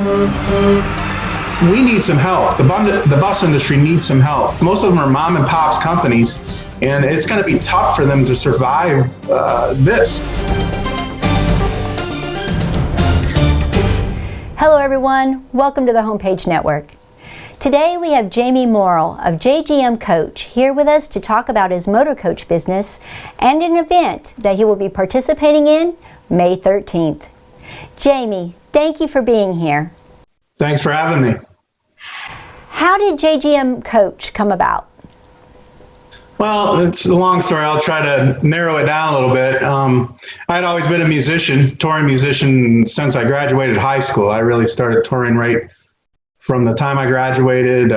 We need some help. The bus industry needs some help. Most of them are mom and pop's companies, and it's going to be tough for them to survive this. Hello everyone, welcome to the Homepage Network. Today we have Jamie Morrill of JGM Coach here with us to talk about his motor coach business and an event that he will be participating in May 13th. Jamie, thank you for being here. Thanks for having me. How did JGM Coach come about? Well, it's a long story. I'll try to narrow it down a little bit. I'd always been a musician, touring musician since I graduated high school. I really started touring right from the time I graduated.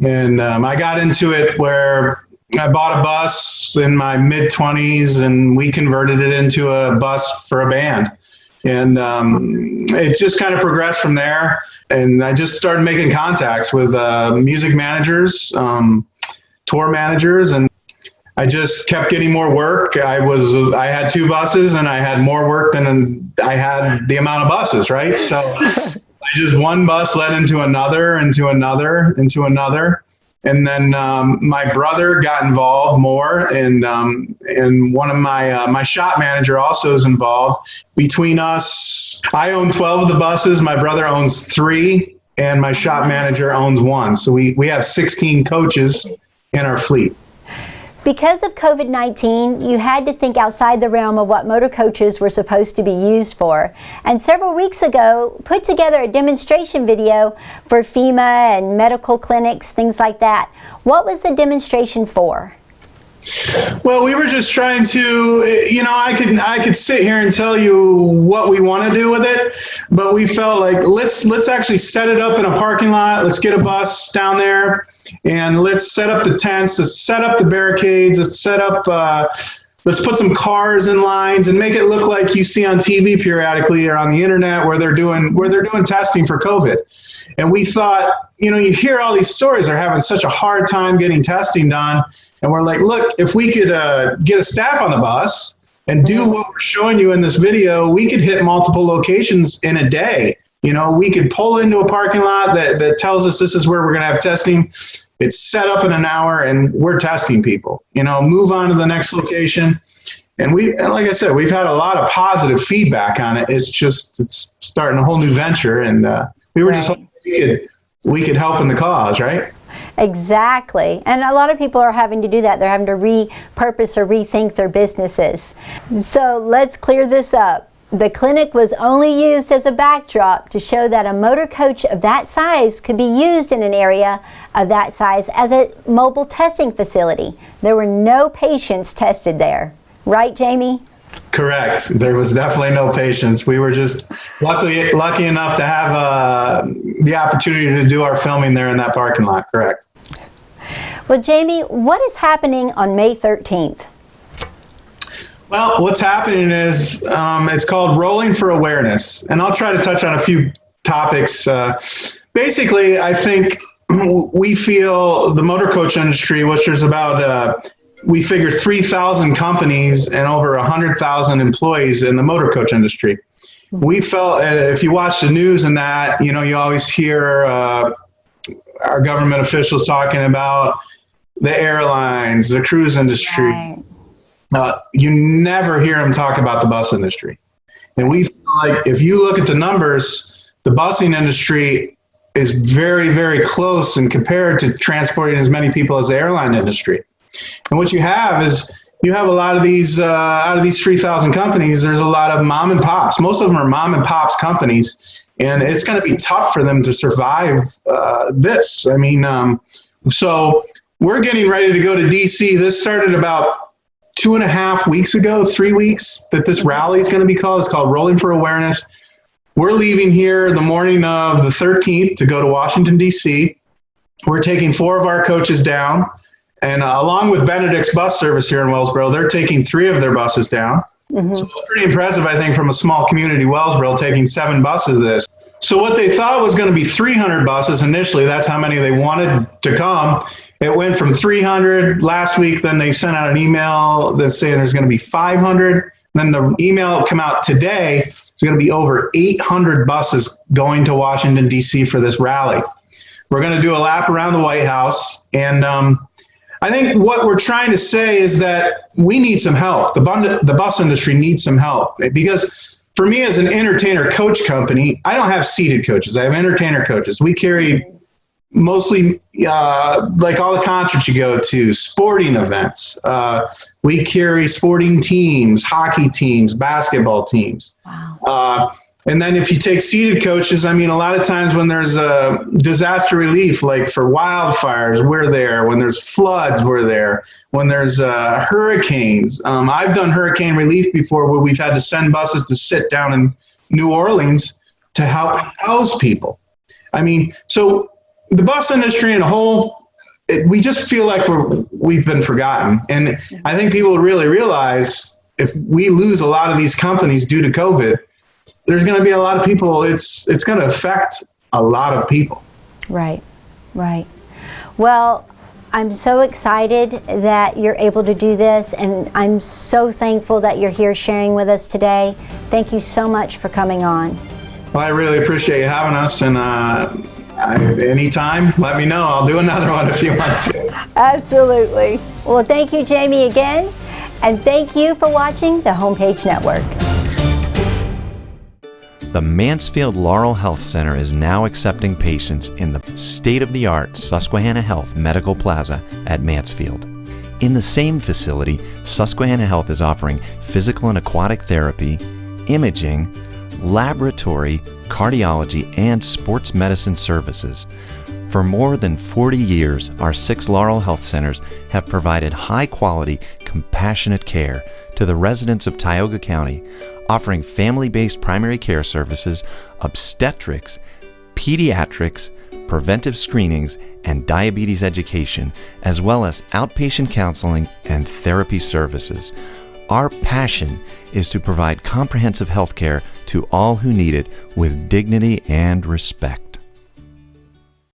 And I got into it where I bought a bus in my mid-20s and we converted it into a bus for a band. And it just kind of progressed from there. And I just started making contacts with music managers, tour managers, and I just kept getting more work. I had 2 buses and I had more work than I had the amount of buses, right? So just one bus led into another. And then my brother got involved more, and one of my shop manager also is involved. Between us, I own 12 of the buses, my brother owns 3, and my shop manager owns 1. So we have 16 coaches in our fleet. Because of COVID-19, you had to think outside the realm of what motor coaches were supposed to be used for. And several weeks ago, put together a demonstration video for FEMA and medical clinics, things like that. What was the demonstration for? Well, we were just trying to, I could sit here and tell you what we want to do with it, but we felt like let's actually set it up in a parking lot. Let's get a bus down there and let's set up the tents. Let's set up the barricades. Let's set up, let's put some cars in lines and make it look like you see on TV periodically or on the internet where they're doing testing for COVID. And we thought, you hear all these stories, they're having such a hard time getting testing done. And we're like, look, if we could get a staff on the bus and do what we're showing you in this video, we could hit multiple locations in a day. We could pull into a parking lot that tells us this is where we're going to have testing. It's set up in an hour and we're testing people, move on to the next location. And like I said, we've had a lot of positive feedback on it. It's starting a whole new venture. And we were just hoping we could help in the cause, right? Exactly. And a lot of people are having to do that. They're having to repurpose or rethink their businesses. So let's clear this up. The clinic was only used as a backdrop to show that a motor coach of that size could be used in an area of that size as a mobile testing facility. There were no patients tested there. Right, Jamie? Correct. There was definitely no patients. We were just lucky enough to have the opportunity to do our filming there in that parking lot. Correct. Well, Jamie, what is happening on May 13th? Well, what's happening is it's called Rolling for Awareness, and I'll try to touch on a few topics. Basically, I think we feel the motor coach industry, which is about we figure 3,000 companies and over 100,000 employees in the motor coach industry. We felt, if you watch the news and that, you always hear our government officials talking about the airlines, the cruise industry. Right. You never hear them talk about the bus industry. And we feel like if you look at the numbers, the busing industry is very, very close and compared to transporting as many people as the airline industry. And what you have is a lot of these, out of these 3,000 companies, there's a lot of mom and pops. Most of them are mom and pops companies, and it's going to be tough for them to survive this. I mean, so we're getting ready to go to DC. This started about 2.5 weeks ago, 3 weeks, that this rally is going to be called. It's called Rolling for Awareness. We're leaving here the morning of the 13th to go to Washington, D.C. We're taking 4 of our coaches down. And along with Benedict's bus service here in Wellsboro, they're taking 3 of their buses down. Mm-hmm. So it's pretty impressive, I think, from a small community, Wellsboro, taking 7 buses of this. So what they thought was going to be 300 buses initially, that's how many they wanted to come. It went from 300 last week. Then they sent out an email that's saying there's going to be 500. Then the email come out today there's going to be over 800 buses going to Washington, D.C. for this rally. We're going to do a lap around the White House. And I think what we're trying to say is that we need some help. The bus industry needs some help, because for me as an entertainer coach company, I don't have seated coaches. I have entertainer coaches. We carry mostly like all the concerts you go to, sporting events. We carry sporting teams, hockey teams, basketball teams. Wow. And then if you take seated coaches, I mean, a lot of times when there's a disaster relief, like for wildfires, we're there. When there's floods, we're there. When there's hurricanes, I've done hurricane relief before where we've had to send buses to sit down in New Orleans to help house people. I mean, so the bus industry in a whole, we just feel like we've been forgotten. And I think people really realize if we lose a lot of these companies due to COVID, there's going to be a lot of people, it's going to affect a lot of people. Right, right. Well, I'm so excited that you're able to do this, and I'm so thankful that you're here sharing with us today. Thank you so much for coming on. Well, I really appreciate you having us, and anytime, let me know. I'll do another one if you want to. Absolutely. Well, thank you, Jamie, again, and thank you for watching the Homepage Network. The Mansfield Laurel Health Center is now accepting patients in the state-of-the-art Susquehanna Health Medical Plaza at Mansfield. In the same facility, Susquehanna Health is offering physical and aquatic therapy, imaging, laboratory, cardiology, and sports medicine services. For more than 40 years, our 6 Laurel Health Centers have provided high-quality, compassionate care to the residents of Tioga County, offering family-based primary care services, obstetrics, pediatrics, preventive screenings, and diabetes education, as well as outpatient counseling and therapy services. Our passion is to provide comprehensive health care to all who need it with dignity and respect.